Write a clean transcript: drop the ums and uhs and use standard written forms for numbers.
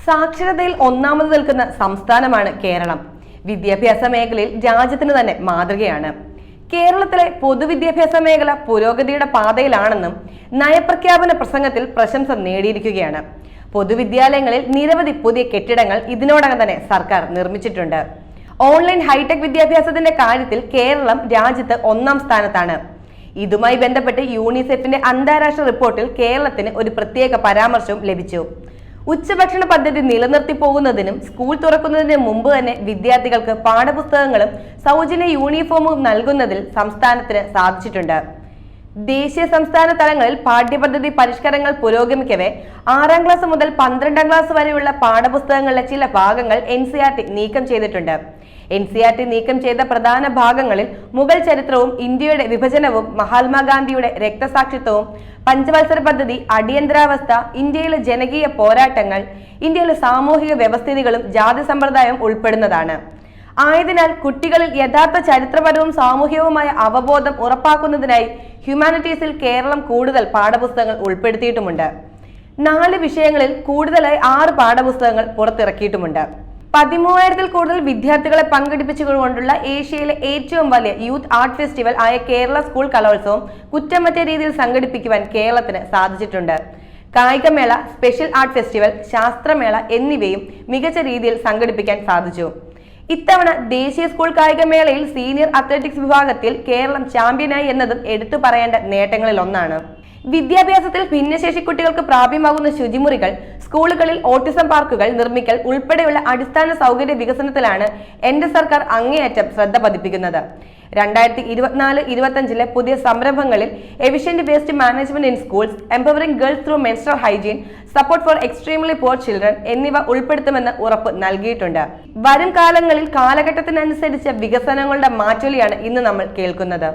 സാക്ഷരതയിൽ ഒന്നാമത് നിൽക്കുന്ന സംസ്ഥാനമാണ് കേരളം. വിദ്യാഭ്യാസ മേഖലയിൽ രാജ്യത്തിന് തന്നെ മാതൃകയാണ്. കേരളത്തിലെ പൊതുവിദ്യാഭ്യാസ മേഖല പുരോഗതിയുടെ പാതയിലാണെന്നും നയപ്രഖ്യാപന പ്രസംഗത്തിൽ പ്രശംസ നേടിയിരിക്കുകയാണ്. പൊതുവിദ്യാലയങ്ങളിൽ നിരവധി പുതിയ കെട്ടിടങ്ങൾ ഇതിനോടകം തന്നെ സർക്കാർ നിർമ്മിച്ചിട്ടുണ്ട്. ഓൺലൈൻ ഹൈടെക് വിദ്യാഭ്യാസത്തിന്റെ കാര്യത്തിൽ കേരളം രാജ്യത്ത് ഒന്നാം സ്ഥാനത്താണ്. ഇതുമായി ബന്ധപ്പെട്ട് യൂണിസെഫിന്റെ അന്താരാഷ്ട്ര റിപ്പോർട്ടിൽ കേരളത്തിന് ഒരു പ്രത്യേക പരാമർശവും ലഭിച്ചു. ഉച്ചഭക്ഷണ പദ്ധതി നിലനിർത്തി പോകുന്നതിനും സ്കൂൾ തുറക്കുന്നതിന് മുമ്പ് തന്നെ വിദ്യാർത്ഥികൾക്ക് പാഠപുസ്തകങ്ങളും സൗജന്യ യൂണിഫോമും നൽകുന്നതിൽ സംസ്ഥാനത്തിന് സാധിച്ചിട്ടുണ്ട്. ദേശീയ സംസ്ഥാന തലങ്ങളിൽ പാഠ്യപദ്ധതി പരിഷ്കാരങ്ങൾ പുരോഗമിക്കവേ 6ാം ക്ലാസ് മുതൽ 12ാം ക്ലാസ് വരെയുള്ള പാഠപുസ്തകങ്ങളിലെ ചില ഭാഗങ്ങൾ NCERT നീക്കം ചെയ്തിട്ടുണ്ട്. NCERT നീക്കം ചെയ്ത പ്രധാന ഭാഗങ്ങളിൽ മുഗൾ ചരിത്രവും ഇന്ത്യയുടെ വിഭജനവും, മഹാത്മാഗാന്ധിയുടെ രക്തസാക്ഷിത്വവും, പഞ്ചവത്സര പദ്ധതി, അടിയന്തരാവസ്ഥ, ഇന്ത്യയിലെ ജനകീയ പോരാട്ടങ്ങൾ, ഇന്ത്യയിലെ സാമൂഹിക വ്യവസ്ഥിതികളും ജാതി സമ്പ്രദായവും ഉൾപ്പെടുന്നതാണ്. ആയതിനാൽ കുട്ടികളിൽ യഥാർത്ഥ ചരിത്രപരവും സാമൂഹികവുമായ അവബോധം ഉറപ്പാക്കുന്നതിനായി ഹ്യൂമാനിറ്റീസിൽ കേരളം കൂടുതൽ പാഠപുസ്തകങ്ങൾ ഉൾപ്പെടുത്തിയിട്ടുമുണ്ട്. 4 വിഷയങ്ങളിൽ കൂടുതലായി 6 പാഠപുസ്തകങ്ങൾ പുറത്തിറക്കിയിട്ടുമുണ്ട്. 13,000-ൽ കൂടുതൽ വിദ്യാർത്ഥികളെ പങ്കെടുപ്പിച്ചുകൊണ്ടുള്ള ഏഷ്യയിലെ ഏറ്റവും വലിയ യൂത്ത് ആർട്ട് ഫെസ്റ്റിവൽ ആയ കേരള സ്കൂൾ കലോത്സവം കുറ്റമറ്റ രീതിയിൽ സംഘടിപ്പിക്കുവാൻ കേരളത്തിന് സാധിച്ചിട്ടുണ്ട്. കായികമേള, സ്പെഷ്യൽ ആർട്ട് ഫെസ്റ്റിവൽ, ശാസ്ത്രമേള എന്നിവയും മികച്ച രീതിയിൽ സംഘടിപ്പിക്കാൻ സാധിച്ചു. ഇത്തവണ ദേശീയ സ്കൂൾ കായികമേളയിൽ സീനിയർ അത്ലറ്റിക്സ് വിഭാഗത്തിൽ കേരളം ചാമ്പ്യനായി എന്നതും എടുത്തു പറയേണ്ട നേട്ടങ്ങളിൽ ഒന്നാണ്. വിദ്യാഭ്യാസത്തിൽ ഭിന്നശേഷി കുട്ടികൾക്ക് പ്രാപ്യമാകുന്ന ശുചിമുറികൾ, സ്കൂളുകളിൽ ഓട്ടിസം പാർക്കുകൾ നിർമ്മിക്കൽ ഉൾപ്പെടെയുള്ള അടിസ്ഥാന സൗകര്യ വികസനത്തിലാണ് എന്റെ സർക്കാർ അങ്ങേയറ്റം ശ്രദ്ധ പതിപ്പിക്കുന്നത്. 2024-25 പുതിയ സംരംഭങ്ങളിൽ efficient waste management in schools, empowering girls through menstrual hygiene, support for extremely poor children എന്നിവ ഉൾപ്പെടുത്തുമെന്ന് ഉറപ്പ് നൽകിയിട്ടുണ്ട്. വരും കാലങ്ങളിൽ കാലഘട്ടത്തിനനുസരിച്ച് വികസനങ്ങളുടെ മാറ്റൊലിയാണ് ഇന്ന് നമ്മൾ കേൾക്കുന്നത്.